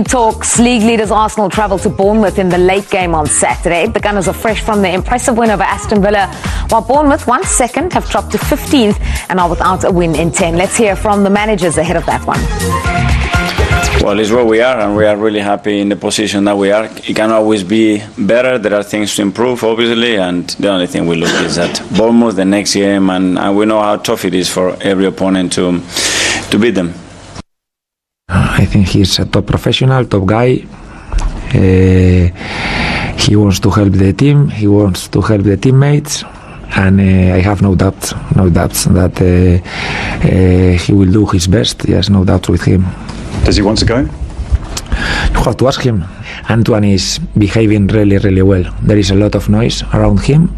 team talks. League leaders Arsenal travel to Bournemouth in the late game on Saturday. The Gunners are fresh from their impressive win over Aston Villa, while Bournemouth, once second, have dropped to 15th and are without a win in 10. Let's hear from the managers ahead of that one. Well, it's where we are, and we are really happy in the position that we are. It can always be better. There are things to improve, obviously, and the only thing we look is at Bournemouth the next game, and we know how tough it is for every opponent to beat them. I think he's a top professional, top guy. He wants to help the team. He wants to help the teammates. And I have no doubts that he will do his best. Yes, no doubts with him. Does he want to go? You have to ask him. Antoine is behaving really, really well. There is a lot of noise around him,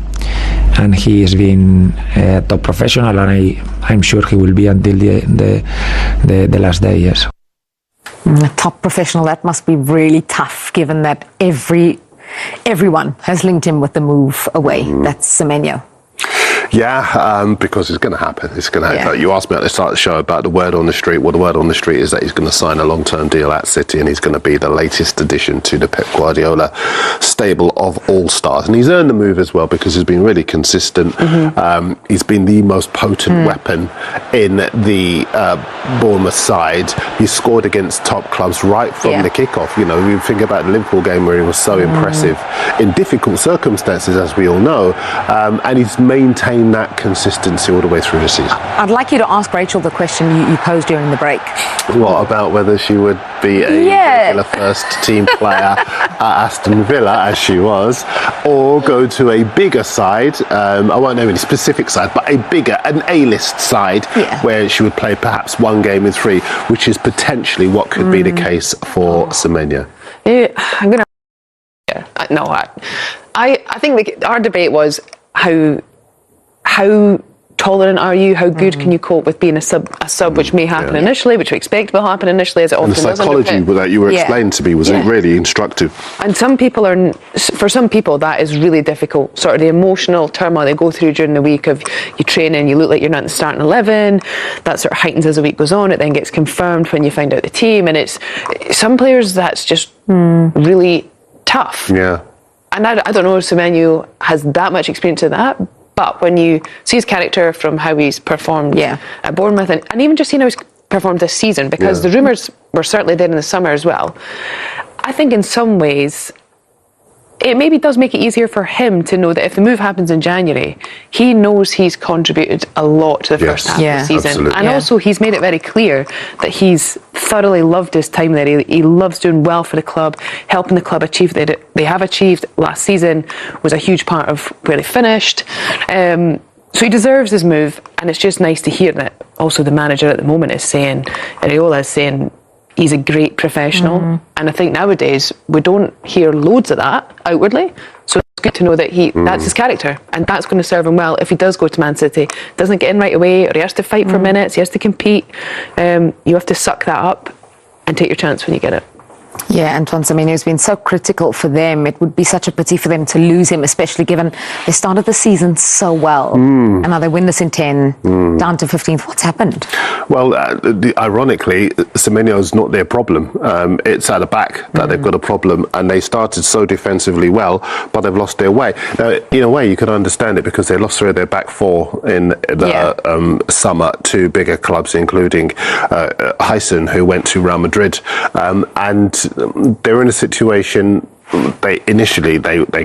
and he has been a top professional, and I'm sure he will be until the last day. Yes. A top professional. That must be really tough, given that everyone has linked him with the move away. That's Semenyo. Yeah, because it's going to happen. It's going to happen. You asked me at the start of the show about the word on the street. Well, the word on the street is that he's going to sign a long-term deal at City, and he's going to be the latest addition to the Pep Guardiola stable of all-stars. And he's earned the move as well because he's been really consistent. He's been the most potent weapon in the Bournemouth side. He scored against top clubs right from the kickoff. You know, you think about the Liverpool game where he was so impressive in difficult circumstances, as we all know, and he's maintained that consistency all the way through the season. I'd like you to ask Rachel the question you posed during the break. What about whether she would be a regular first team player at Aston Villa, as she was, or go to a bigger side, I won't know any specific side, but a bigger, an A-list side, where she would play perhaps one game in three, which is potentially what could be the case for Semenyo. I'm going to... No, I think our debate was how tolerant are you? How good can you cope with being a sub, which may happen initially, which we expect will happen initially, as it often does. And the psychology that you were explained to me was really instructive. And for some people, that is really difficult. Sort of the emotional turmoil they go through during the week of you training, you look like you're not in the starting 11. That sort of heightens as the week goes on. It then gets confirmed when you find out the team, and it's some players that's just really tough. Yeah. And I don't know if Semenyo has that much experience of that. But when you see his character from how he's performed at Bournemouth, and even just seeing how he's performed this season, because the rumours were certainly there in the summer as well, I think in some ways it maybe does make it easier for him to know that if the move happens in January, he knows he's contributed a lot to the first half of the season. Absolutely. And also he's made it very clear that he's thoroughly loved his time there. He loves doing well for the club, helping the club achieve that they have achieved. Last season was a huge part of where they finished. So he deserves his move, and it's just nice to hear that also the manager at the moment is saying, Areola is saying, he's a great professional, and I think nowadays we don't hear loads of that outwardly. So it's good to know that that's his character, and that's going to serve him well if he does go to Man City. Doesn't get in right away, or he has to fight for minutes, he has to compete. You have to suck that up and take your chance when you get it. Yeah, Antoine Semenyo has been so critical for them. It would be such a pity for them to lose him, especially given they started the season so well. And now they win this in 10, down to 15th. What's happened? Well, ironically, Semenyo's not their problem. It's at the back that they've got a problem, and they started so defensively well, but they've lost their way. Now, in a way, you can understand it because they lost their back four in the summer to bigger clubs, including Heisen, who went to Real Madrid, and they're in a situation. They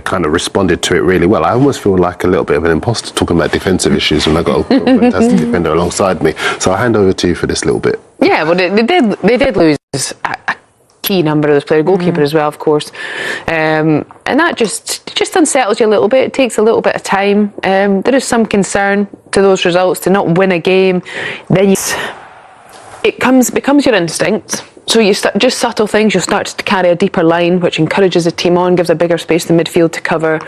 kind of responded to it really well. I almost feel like a little bit of an imposter talking about defensive issues when I got a fantastic defender alongside me. So I'll hand over to you for this little bit. Yeah, well, they did lose a key number of those players, goalkeeper as well, of course, and that just unsettles you a little bit. It takes a little bit of time. There is some concern to those results, to not win a game. Then it becomes your instinct. So you just subtle things, you'll start to carry a deeper line, which encourages the team on, gives a bigger space in the midfield to cover,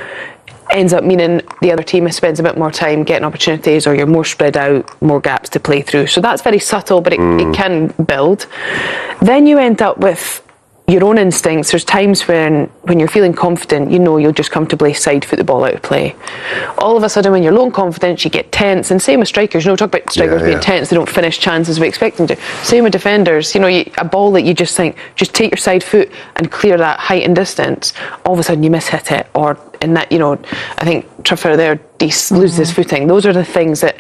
ends up meaning the other team spends a bit more time getting opportunities, or you're more spread out, more gaps to play through. So that's very subtle, but it can build. Then you end up with your own instincts. There's times when you're feeling confident, you know you'll just comfortably side foot the ball out of play. All of a sudden, when you're low in confidence, you get tense. And same with strikers. Talk about strikers being tense. They don't finish chances we expect them to. Same with defenders. A ball that you just think, just take your side foot and clear that height and distance. All of a sudden, you miss-hit it. Or in that, I think Trevor there, he loses his footing. Those are the things that,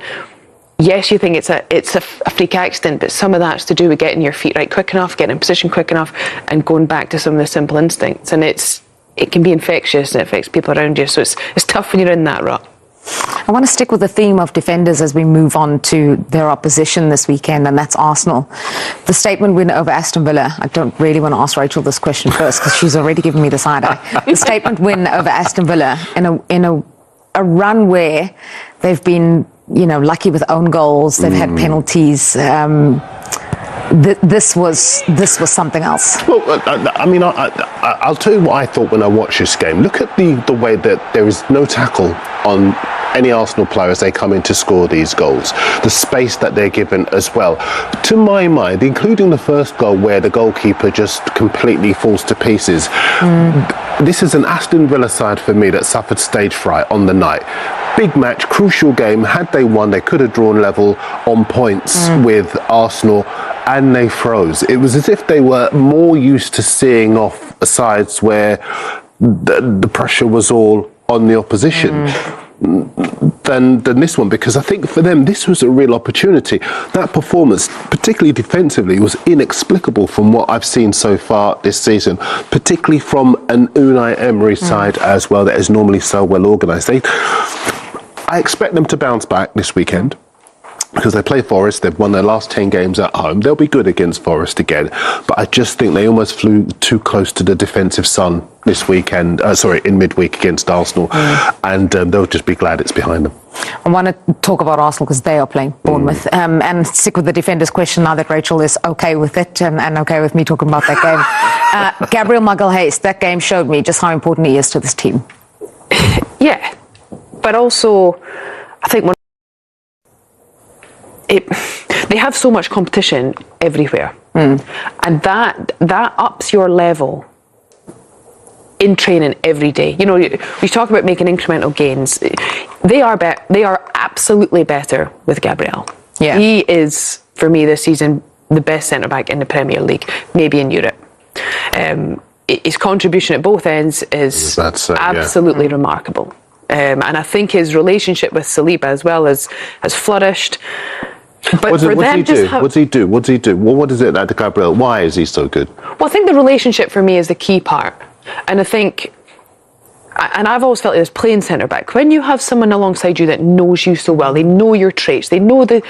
yes, you think it's a freak accident, but some of that's to do with getting your feet right quick enough, getting in position quick enough, and going back to some of the simple instincts. And it can be infectious and it affects people around you. So it's tough when you're in that rut. I want to stick with the theme of defenders as we move on to their opposition this weekend, and that's Arsenal. The statement win over Aston Villa. I don't really want to ask Rachel this question first because she's already given me the side eye. The statement win over Aston Villa in a run where they've been lucky with own goals. They've had penalties. This was something else. Well, I'll tell you what I thought when I watched this game. Look at the way that there is no tackle on any Arsenal player as they come in to score these goals. The space that they're given as well. To my mind, including the first goal where the goalkeeper just completely falls to pieces. This is an Aston Villa side for me that suffered stage fright on the night. Big match, crucial game. Had they won, they could have drawn level on points with Arsenal, and they froze. It was as if they were more used to seeing off sides where the pressure was all on the opposition than this one, because I think for them this was a real opportunity. That performance, particularly defensively, was inexplicable from what I've seen so far this season, particularly from an Unai Emery side as well that is normally so well organised. I expect them to bounce back this weekend because they play Forest. They've won their last 10 games at home. They'll be good against Forest again, but I just think they almost flew too close to the defensive sun this weekend, in midweek against Arsenal, and they'll just be glad it's behind them. I want to talk about Arsenal because they are playing Bournemouth, and stick with the defenders question now that Rachel is okay with it and okay with me talking about that game. Gabriel Magalhaes, that game showed me just how important he is to this team. Yeah, but also I think they have so much competition everywhere, and that ups your level in training every day. We talk about making incremental gains. They are absolutely better with Gabriel. Yeah. He is, for me this season, the best centre back in the Premier League, maybe in Europe. His contribution at both ends is absolutely remarkable. And I think his relationship with Saliba as well has flourished. But What's he do? Well, what is it that Gabriel? Why is he so good? Well, I think the relationship for me is the key part. And I think, and I've always felt it as playing centre back. When you have someone alongside you that knows you so well, they know your traits, they know the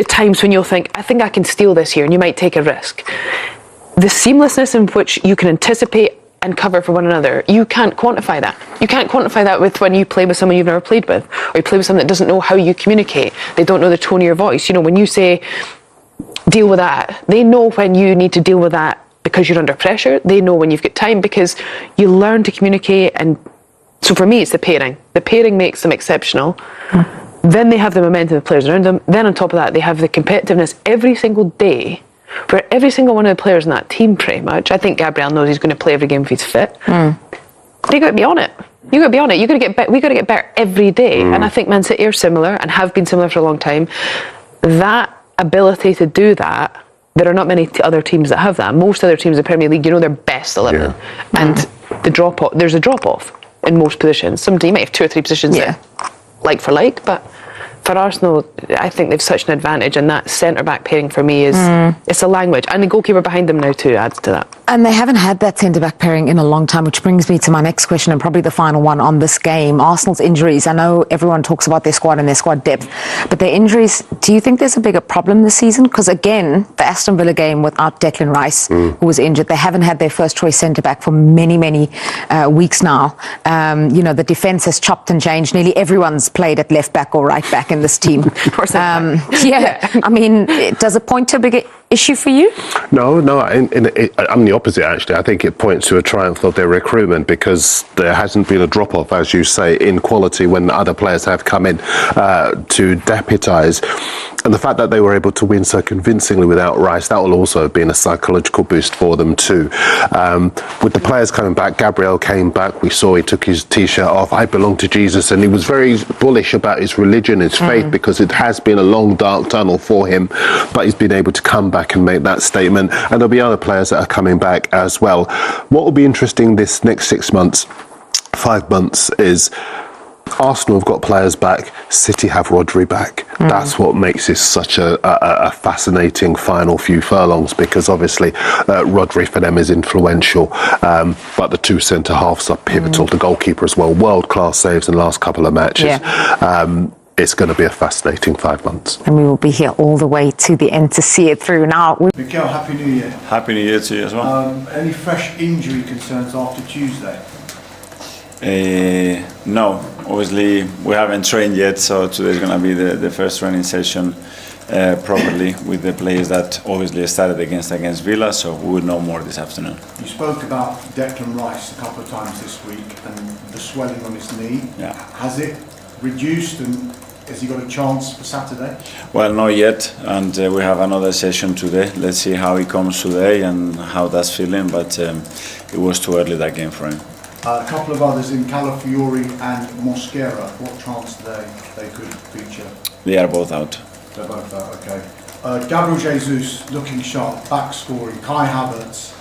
times when you'll think, I think I can steal this here, and you might take a risk. The seamlessness in which you can anticipate and cover for one another, you can't quantify that. You can't quantify that with when you play with someone you've never played with, or you play with someone that doesn't know how you communicate. They don't know the tone of your voice. When you say, deal with that, they know when you need to deal with that because you're under pressure. They know when you've got time because you learn to communicate. And so for me, it's the pairing. The pairing makes them exceptional. Then they have the momentum of players around them. Then on top of that, they have the competitiveness every single day, where every single one of the players in that team, pretty much, I think Gabriel knows he's going to play every game if he's fit. You got to be on it. You got to be on it. We got to get better every day. And I think Man City are similar and have been similar for a long time. That ability to do that, there are not many other teams that have that. Most other teams in the Premier League, their best 11, and there's a drop off in most positions. Some team might have 2 or 3 positions that like for like, but for Arsenal, I think they've such an advantage, and that centre-back pairing for me is it's a language. And the goalkeeper behind them now too adds to that. And they haven't had that centre-back pairing in a long time, which brings me to my next question and probably the final one on this game. Arsenal's injuries. I know everyone talks about their squad and their squad depth, but their injuries, do you think there's a bigger problem this season? Because again, the Aston Villa game without Declan Rice, who was injured, they haven't had their first choice centre-back for many, many weeks now. The defence has chopped and changed. Nearly everyone's played at left back or right back in this team. I mean, does it point to a bigger issue for you? No, I'm the opposite actually. I think it points to a triumph of their recruitment because there hasn't been a drop-off, as you say, in quality when other players have come in to deputise. And the fact that they were able to win so convincingly without Rice, that will also have been a psychological boost for them too. With the players coming back, Gabriel came back, we saw he took his t-shirt off, I belong to Jesus, and he was very bullish about his religion, his faith, because it has been a long dark tunnel for him, but he's been able to come back and make that statement, and there'll be other players that are coming back as well. What will be interesting this next 6 months, 5 months, is Arsenal have got players back, City have Rodri back. That's what makes this such a fascinating final few furlongs, because obviously Rodri for them is influential, but the two centre halves are pivotal, the goalkeeper as well, world-class saves in the last couple of matches. It's going to be a fascinating 5 months. And we will be here all the way to the end to see it through. Now, Mikel, Happy New Year. Happy New Year to you as well. Any fresh injury concerns after Tuesday? No, obviously we haven't trained yet, so today's going to be the first training session properly with the players that obviously started against Villa, so we will know more this afternoon. You spoke about Declan Rice a couple of times this week and the swelling on his knee. Yeah. Has it reduced, and has he got a chance for Saturday? Well, not yet, and we have another session today. Let's see how he comes today and how that's feeling, but it was too early that game for him. A couple of others in Calafiori and Mosquera. What chance they could feature? They are both out. They're both out, okay. Gabriel Jesus looking sharp, back scoring. Kai Havertz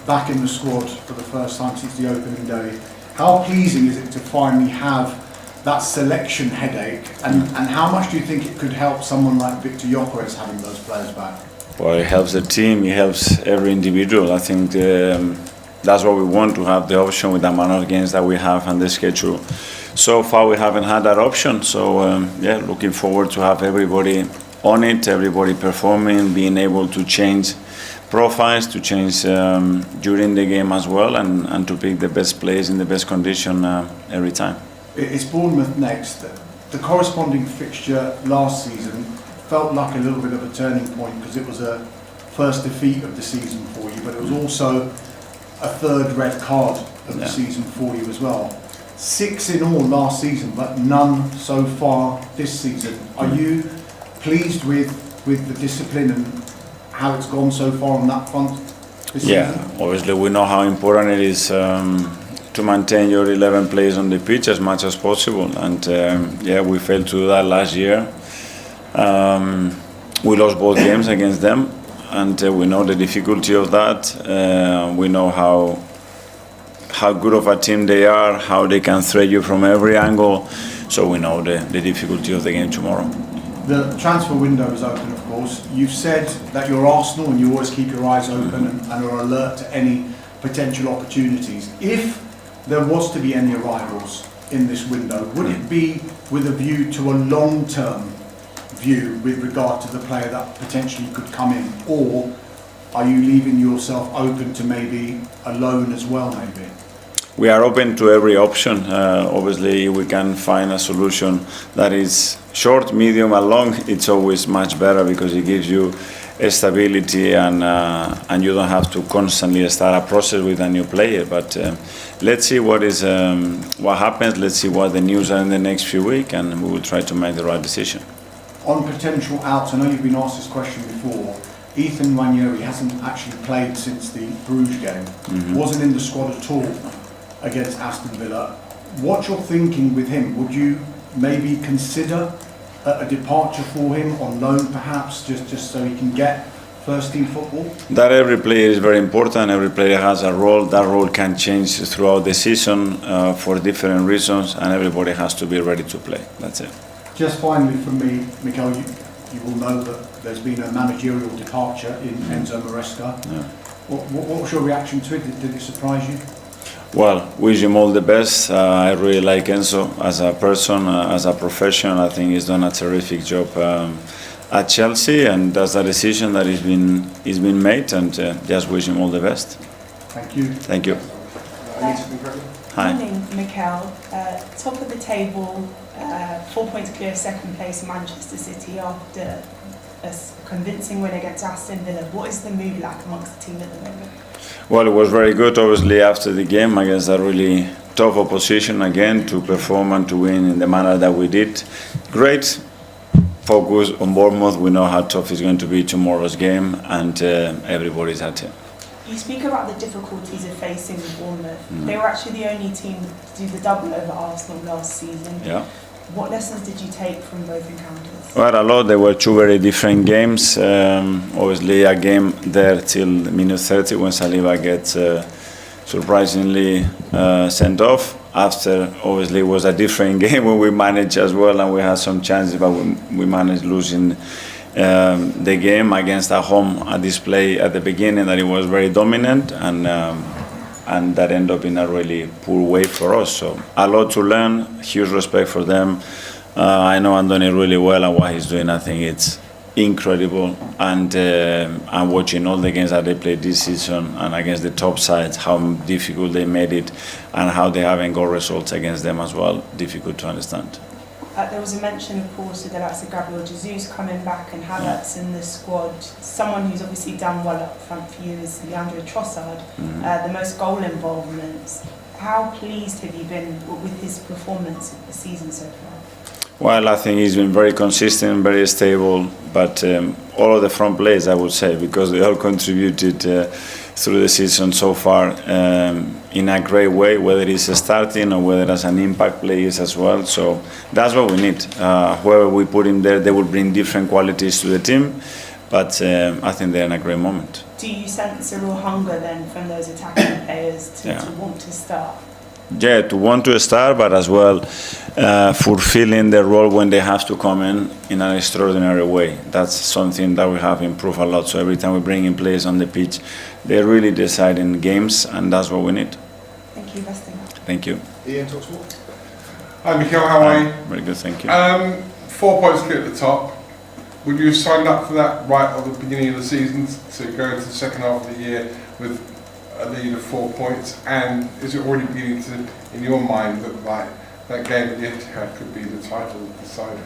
back in the squad for the first time since the opening day. How pleasing is it to finally have that selection headache, and how much do you think it could help someone like Victor Gyökeres having those players back? Well, it helps the team, it helps every individual. I think that's what we want, to have the option with the amount of games that we have on the schedule. So far we haven't had that option, so looking forward to have everybody on it, everybody performing, being able to change profiles, to change during the game as well, and to pick the best players in the best condition every time. It's Bournemouth next. The corresponding fixture last season felt like a little bit of a turning point because it was a first defeat of the season for you, but it was also a third red card of the season for you as well. 6 in all last season, but none so far this season. Are you pleased with the discipline and how it's gone so far on that front this season? Obviously we know how important it is to maintain your 11 players on the pitch as much as possible, and we failed to do that last year. We lost both games against them, and we know the difficulty of that. We know how good of a team they are, how they can threat you from every angle, so we know the difficulty of the game tomorrow. The transfer window is open, of course. You've said that you're Arsenal and you always keep your eyes open and are alert to any potential opportunities. If there was to be any arrivals in this window, would it be with a view to a long-term view with regard to the player that potentially could come in, or are you leaving yourself open to maybe a loan as well, maybe? We are open to every option. Obviously, we can find a solution that is short, medium, and long. It's always much better because it gives you stability, and you don't have to constantly start a process with a new player. But let's see what happens. Let's see what the news are in the next few weeks, and we will try to make the right decision. On potential outs, I know you've been asked this question before. Ethan Nwaneri hasn't actually played since the Bruges game. Wasn't in the squad at all against Aston Villa. What's your thinking with him? Would you maybe consider a departure for him on loan, perhaps, just so he can get first-team football? That every player is very important. Every player has a role. That role can change throughout the season for different reasons, and everybody has to be ready to play. That's it. Just finally from me, Mikel, you will know that there's been a managerial departure in Enzo Maresca. Yeah. What was your reaction to it? Did it surprise you? Well, wish him all the best. I really like Enzo as a person, as a professional. I think he's done a terrific job at Chelsea, and that's a decision that he's been made, and just wish him all the best. Thank you. Thank you. Hi. Morning, Mikel. Top of the table, 4 points clear of second place Manchester City after a convincing win against Aston Villa. What is the mood like amongst the team at the moment? Well, it was very good, obviously, after the game against a really tough opposition again to perform and to win in the manner that we did. Great focus on Bournemouth. We know how tough it's going to be tomorrow's game, and everybody's at it. You speak about the difficulties of facing Bournemouth. They were actually the only team to do the double over Arsenal last season. Yeah. What lessons did you take from both encounters? Well, a lot. They were two very different games. Obviously, a game there till minute 30 when Saliba gets surprisingly sent off. After, obviously, it was a different game when we managed as well, and we had some chances, but we managed losing the game against a home display at the beginning that it was very dominant, and that ended up in a really poor way for us. So a lot to learn, huge respect for them. I know Andoni really well, and what he's doing, I think it's incredible. And I'm watching all the games that they played this season and against the top sides, how difficult they made it and how they haven't got results against them as well. Difficult to understand. There was a mention, of course, of the likes of Gabriel Jesus coming back and Havertz in the squad. Someone who's obviously done well up front for you is Leandro Trossard, the most goal involvements. How pleased have you been with his performance this season so far? Well, I think he's been very consistent, very stable, but all of the front players, I would say, because they all contributed through the season so far in a great way, whether it's starting or whether as an impact players as well. So that's what we need. Whoever we put in there, they will bring different qualities to the team, but I think they're in a great moment. Do you sense a real hunger then from those attacking players to want to start? Yeah, to want to start, but as well fulfilling the role when they have to come in an extraordinary way. That's something that we have improved a lot. So every time we bring in players on the pitch, they really decide in games, and that's what we need. Thank you, best of luck. Thank you. Ian, talk to what? Hi, Mikel, how are you? Very good, thank you. 4 points clear at the top. Would you have signed up for that right at the beginning of the season to go into the second half of the year with a lead of 4 points? And is it already beginning to, in your mind, look like that game at the Etihad could be the title decider?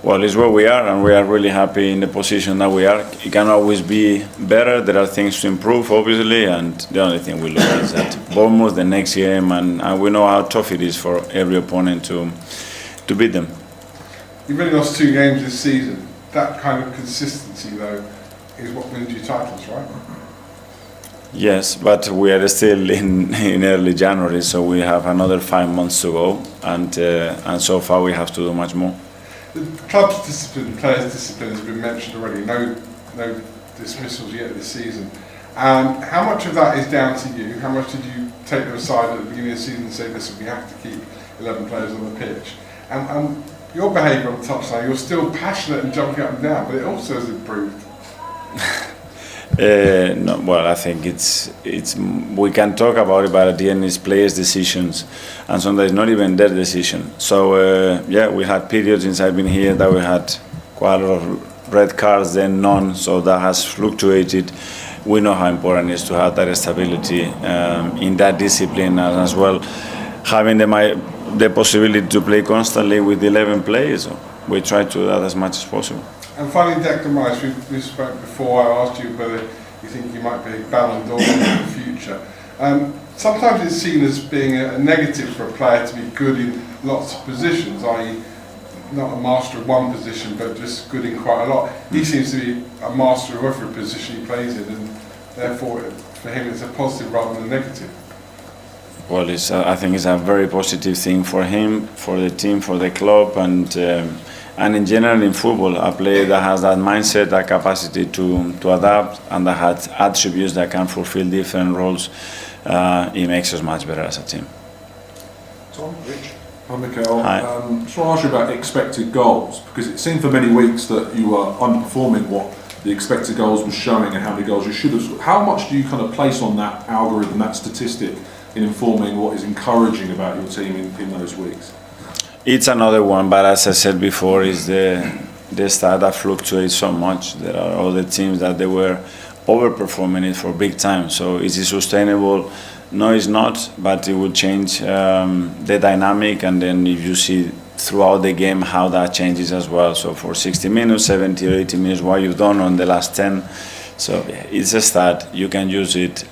Well, it's where we are, and we are really happy in the position that we are. It can always be better. There are things to improve, obviously, and the only thing we look at is at Bournemouth the next game, and we know how tough it is for every opponent to beat them. You've only lost 2 games this season. That kind of consistency, though, is what wins you titles, right? Yes, but we are still in early January, so we have another 5 months to go, and so far we have to do much more. The club's discipline, players' discipline has been mentioned already. No dismissals yet this season. How much of that is down to you? How much did you take them aside at the beginning of the season and say, listen, we have to keep 11 players on the pitch? And your behaviour on the touchline, you're still passionate and jumping up and down, but it also has improved. No, well, I think it's we can talk about it, but at the end it's players' decisions, and sometimes not even their decision. So yeah, we had periods since I've been here that we had quite a lot of red cards, then none. So that has fluctuated. We know how important it is to have that stability in that discipline, and as well having the possibility to play constantly with 11 players. So we try to do that as much as possible. And finally, Declan Rice, we spoke before. I asked you whether you think you might be a Ballon d'Or in the future. Sometimes it's seen as being a negative for a player to be good in lots of positions, i.e. not a master of one position, but just good in quite a lot. He seems to be a master of every position he plays in, and therefore for him it's a positive rather than a negative. Well, I think it's a very positive thing for him, for the team, for the club, and in general in football, a player that has that mindset, that capacity to adapt, and that has attributes that can fulfill different roles, it makes us much better as a team. Tom, Rich. Hi, Mikel. Hi. Just want to ask you about expected goals, because it seemed for many weeks that you were underperforming what the expected goals was showing and how many goals you should have scored. How much do you kind of place on that algorithm, that statistic, in informing what is encouraging about your team in those weeks? It's another one, but as I said before, is the stat that fluctuates so much. There are other teams that they were overperforming it for big time. So is it sustainable? No, it's not, but it will change the dynamic, and then if you see throughout the game how that changes as well. So for 60 minutes, 70 or 80 minutes, what you've done on the last 10. So yeah, it's a stat. You can use it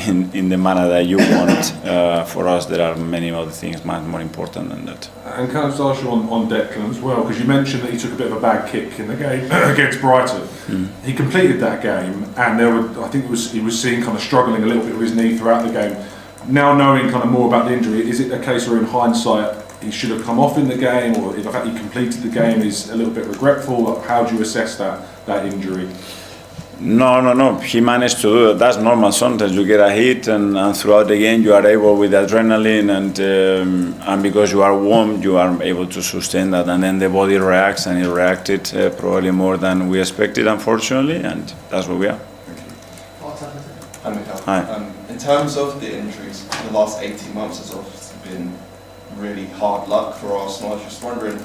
in the manner that you want. For us, there are many other things much more important than that. And can I just ask you on Declan as well, because you mentioned that he took a bit of a bad kick in the game against Brighton. He completed that game, and I think he was seen kind of struggling a little bit with his knee throughout the game. Now knowing kind of more about the injury, is it a case where in hindsight he should have come off in the game, or the fact he completed the game is a little bit regretful? How do you assess that injury? No. He managed to do it. That's normal. Sometimes you get a hit, and throughout the game you are able, with adrenaline and because you are warm, you are able to sustain that, and then the body reacts, and it reacted probably more than we expected, unfortunately, and that's where we are. Hi, Michael. Hi. In terms of the injuries, the last 18 months has obviously been really hard luck for Arsenal. I was just wondering,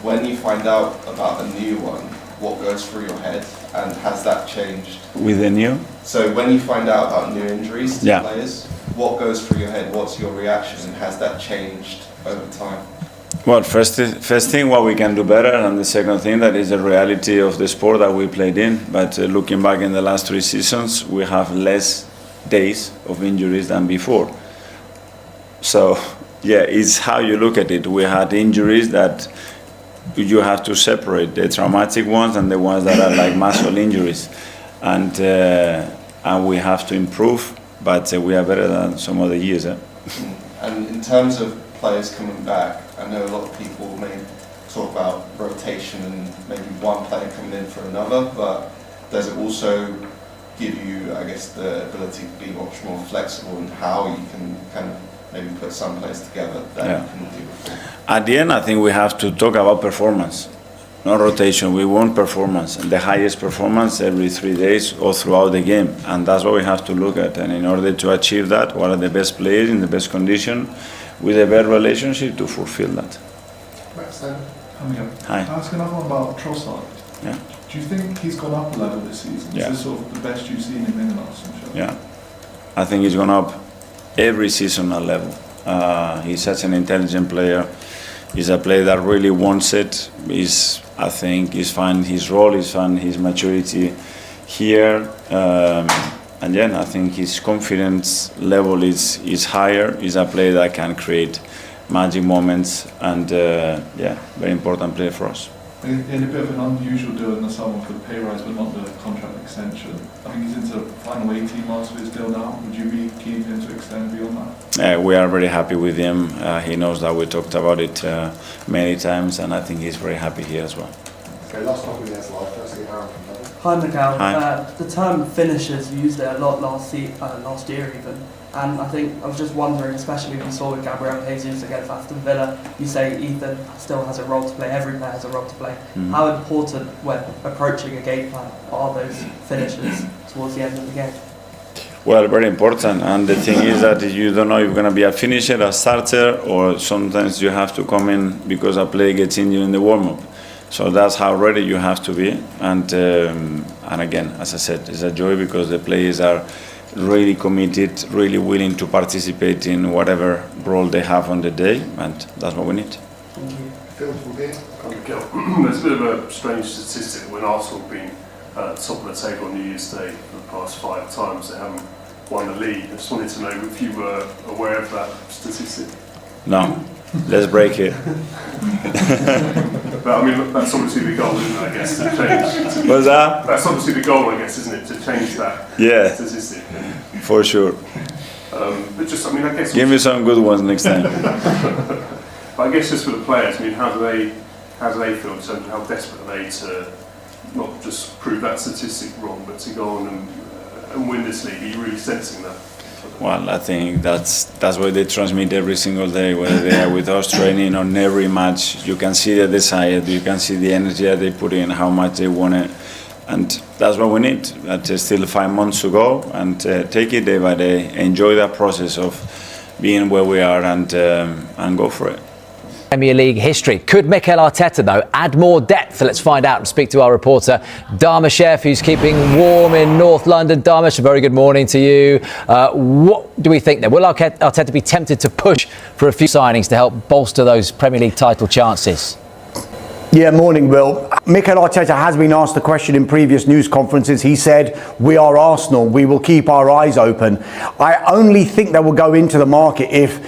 when you find out about a new one, what goes through your head, and has that changed? With the new? So when you find out about new injuries to Yeah. players, what goes through your head? What's your reaction, and has that changed over time? Well, first thing, what we can do better, and the second thing, that is the reality of the sport that we played in. But looking back in the last 3 seasons, we have less days of injuries than before. So, yeah, it's how you look at it. We had injuries that you have to separate the traumatic ones and the ones that are like muscle injuries, and we have to improve. But we are better than some other years. And in terms of players coming back, I know a lot of people may talk about rotation and maybe one player coming in for another, but does it also give you, I guess, the ability to be much more flexible in how you can kind of maybe put some players together that you couldn't do before? At the end, I think we have to talk about performance, not rotation. We want performance, and the highest performance every 3 days or throughout the game, and that's what we have to look at. And in order to achieve that, what are the best players in the best condition, with a better relationship to fulfill that. Hi. Can I ask another one about Trossard? Yeah. Do you think he's gone up a level this season? Yeah. Is this sort of the best you've seen him in an Arsenal shirt? Yeah, I think he's gone up every season a level. He's such an intelligent player. He's a player that really wants it. I think he's found his role, he's found his maturity here. And then I think his confidence level is higher. He's a player that can create magic moments, and very important player for us. In a bit of an unusual deal in the summer for the pay rise, but not the contract extension. I think he's into the final 18 months of his deal now. Would you be keen for him to extend beyond that? We are very happy with him. He knows that we talked about it many times, and I think he's very happy here as well. Okay, last one with us live. Firstly, Aaron from Dublin. Hi, Miguel. Hi. The term finishers, you used it a lot last year even. And I think I was just wondering, especially when you saw with Gabriel Jesus against Aston Villa, you say Ethan still has a role to play, every player has a role to play. Mm-hmm. How important when approaching a game plan are those finishers towards the end of the game? Well, very important. And the thing is that you don't know if you're going to be a finisher, a starter, or sometimes you have to come in because a player gets injured in the warm-up. So that's how ready you have to be. And again, as I said, it's a joy because the players are really committed, really willing to participate in whatever role they have on the day, and that's what we need. Thank you. Phil from here. There's a bit of a strange statistic when Arsenal have been top of the table on New Year's Day for the past 5 times. They haven't won the league. I just wanted to know if you were aware of that statistic. No, let's break it. But I mean, that's obviously the goal, isn't it, I guess, to change. What's that? That's obviously the goal, I guess, isn't it, to change that statistic. For sure. But just, I mean, I guess... Give me some good ones next time. But I guess just for the players, I mean, how do they feel in terms of how desperate are they to not just prove that statistic wrong, but to go on and win this league? Are you really sensing that? Well, I think that's what they transmit every single day, whether they are with us training on every match. You can see the desire, you can see the energy that they put in, how much they want it. And that's what we need. There's still 5 months to go, and take it day by day. Enjoy that process of being where we are, and go for it. Premier League history. Could Mikel Arteta, though, add more depth? Let's find out and speak to our reporter, Dharmesh, who's keeping warm in North London. Dharmesh, a very good morning to you. What do we think then? Will Arteta be tempted to push for a few signings to help bolster those Premier League title chances? Yeah, morning, Will. Mikel Arteta has been asked the question in previous news conferences. He said, we are Arsenal, we will keep our eyes open. I only think they will go into the market if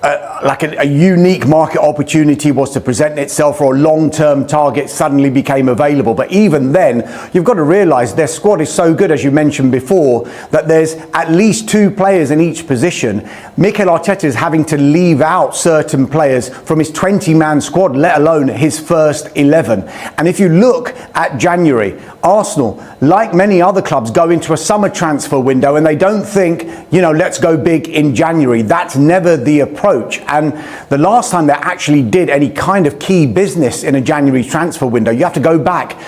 a unique market opportunity was to present itself, or a long-term target suddenly became available. But even then, you've got to realise their squad is so good, as you mentioned before, that there's at least 2 players in each position. Mikel Arteta is having to leave out certain players from his 20-man squad, let alone his first 11. And if you look at January, Arsenal, like many other clubs, go into a summer transfer window and they don't think, let's go big in January. That's never the approach. And the last time they actually did any kind of key business in a January transfer window, you have to go back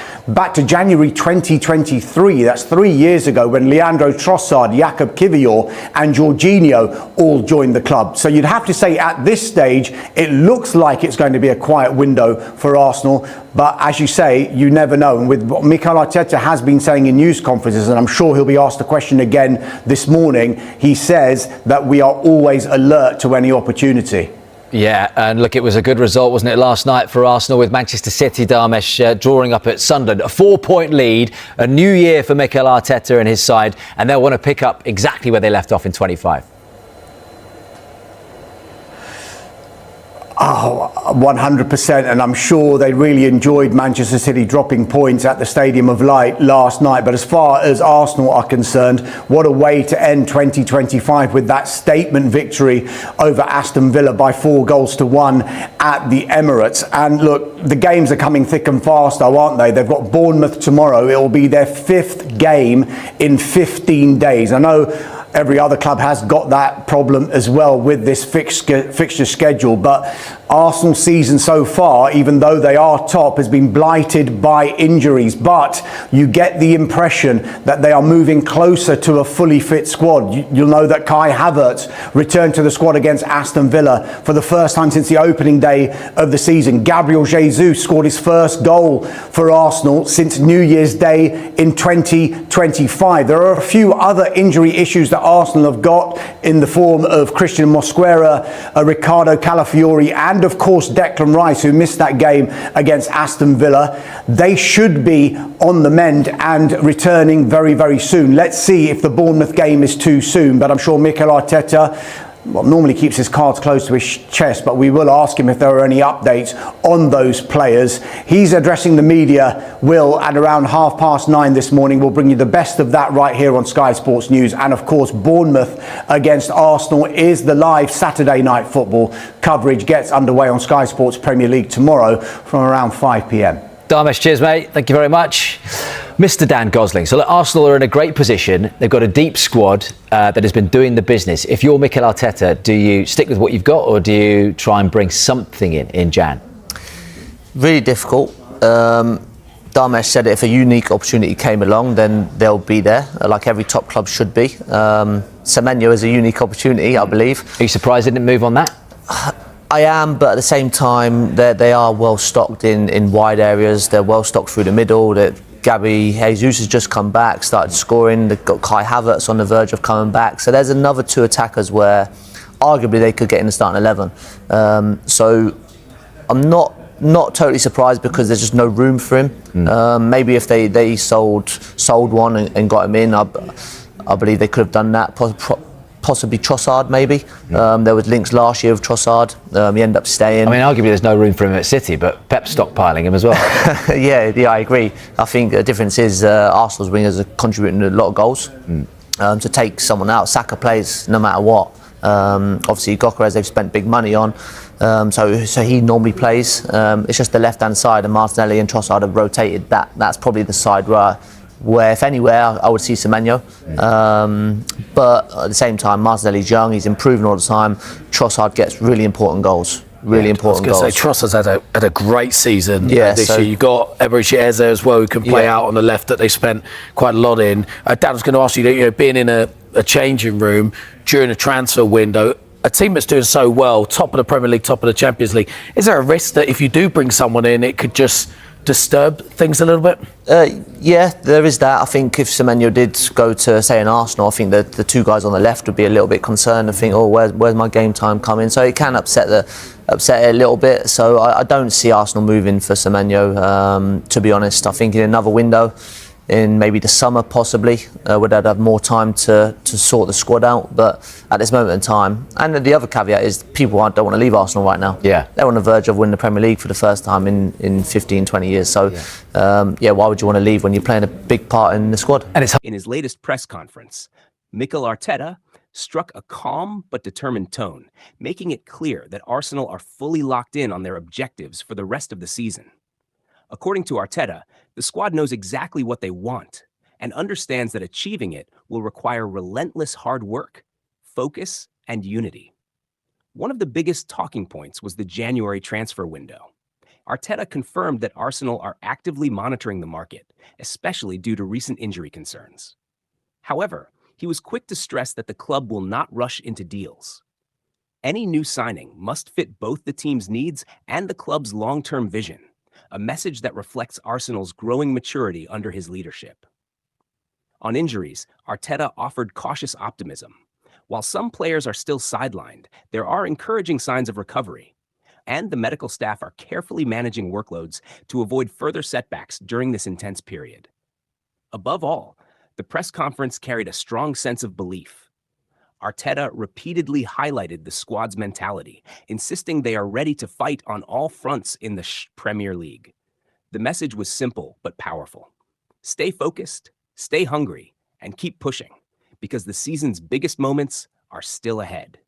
to January 2023. That's 3 years ago, when Leandro Trossard, Jakub Kiwior and Jorginho all joined the club. So you'd have to say at this stage, it looks like it's going to be a quiet window for Arsenal. But as you say, you never know. And with what Mikel Arteta has been saying in news conferences, and I'm sure he'll be asked the question again this morning, he says that we are always alert to any opportunity. Yeah, and look, it was a good result, wasn't it, last night for Arsenal, with Manchester City, Dharmesh, drawing up at Sunderland. A 4-point lead, a new year for Mikel Arteta and his side, and they'll want to pick up exactly where they left off in 25. Oh, 100%, and I'm sure they really enjoyed Manchester City dropping points at the Stadium of Light last night. But as far as Arsenal are concerned, what a way to end 2025 with that statement victory over Aston Villa by 4-1 at the Emirates. And look, the games are coming thick and fast, though, aren't they? They've got Bournemouth tomorrow. It will be their 5th game in 15 days. I know every other club has got that problem as well with this fixture schedule, but Arsenal's season so far, even though they are top, has been blighted by injuries. But you get the impression that they are moving closer to a fully fit squad. You'll know that Kai Havertz returned to the squad against Aston Villa for the first time since the opening day of the season. Gabriel Jesus scored his first goal for Arsenal since New Year's Day in 2025. There are a few other injury issues that Arsenal have got in the form of Christian Mosquera, Ricardo Calafiori, and of course Declan Rice, who missed that game against Aston Villa. They should be on the mend and returning very, very soon. Let's see if the Bournemouth game is too soon, but I'm sure Mikel Arteta normally keeps his cards close to his chest, but we will ask him if there are any updates on those players. He's addressing the media, Will, at around 9:30 this morning. We'll bring you the best of that right here on Sky Sports News. And of course, Bournemouth against Arsenal is the live Saturday night football coverage. Gets underway on Sky Sports Premier League tomorrow from around 5 p.m. Dharmesh, cheers, mate. Thank you very much. Mr. Dan Gosling. So look, Arsenal are in a great position. They've got a deep squad that has been doing the business. If you're Mikel Arteta, do you stick with what you've got, or do you try and bring something in Jan? Really difficult. Dharmesh said if a unique opportunity came along, then they'll be there, like every top club should be. Semenyo is a unique opportunity, I believe. Are you surprised they didn't move on that? I am, but at the same time, they are well stocked in wide areas. They're well stocked through the middle. Gabby Jesus has just come back, started scoring. They've got Kai Havertz on the verge of coming back. So there's another 2 attackers where arguably they could get in the starting 11. So I'm not totally surprised, because there's just no room for him. Maybe if they sold one and got him in, I believe they could have done that. Possibly Trossard, maybe. There was links last year with Trossard. He ended up staying. I mean, arguably there's no room for him at City, but Pep's stockpiling him as well. yeah, I agree. I think the difference is Arsenal's wingers are contributing a lot of goals. To take someone out, Saka plays no matter what. Obviously, Gyökeres they've spent big money on, so he normally plays. It's just the left-hand side, and Martinelli and Trossard have rotated that. That's probably the side where if anywhere, I would see Semenyo. But at the same time, Martinelli's young, he's improving all the time. Trossard gets really important goals. Important goals. I was going to say, Trossard's had a great season this so year. You've got Eberechi Eze as well, who can play out on the left, that they spent quite a lot in. Dan was going to ask you, being in a changing room during a transfer window, a team that's doing so well, top of the Premier League, top of the Champions League, is there a risk that if you do bring someone in, it could just disturb things a little bit? Yeah, there is that. I think if Semenyo did go to, say, an Arsenal, I think that the two guys on the left would be a little bit concerned and think, oh, where's my game time coming? So it can upset it a little bit. So I don't see Arsenal moving for Semenyo, to be honest. I think in another window, in maybe the summer possibly, where they'd have more time to sort the squad out. But at this moment in time, and the other caveat is people don't want to leave Arsenal right now. Yeah. They're on the verge of winning the Premier League for the first time in 15, 20 years. So, why would you want to leave when you're playing a big part in the squad? And it's In his latest press conference, Mikel Arteta struck a calm but determined tone, making it clear that Arsenal are fully locked in on their objectives for the rest of the season. According to Arteta, the squad knows exactly what they want and understands that achieving it will require relentless hard work, focus, and unity. One of the biggest talking points was the January transfer window. Arteta confirmed that Arsenal are actively monitoring the market, especially due to recent injury concerns. However, he was quick to stress that the club will not rush into deals. Any new signing must fit both the team's needs and the club's long-term vision, a message that reflects Arsenal's growing maturity under his leadership. On injuries, Arteta offered cautious optimism. While some players are still sidelined, there are encouraging signs of recovery, and the medical staff are carefully managing workloads to avoid further setbacks during this intense period. Above all, the press conference carried a strong sense of belief. Arteta repeatedly highlighted the squad's mentality, insisting they are ready to fight on all fronts in the Premier League. The message was simple but powerful. Stay focused, stay hungry, and keep pushing, because the season's biggest moments are still ahead.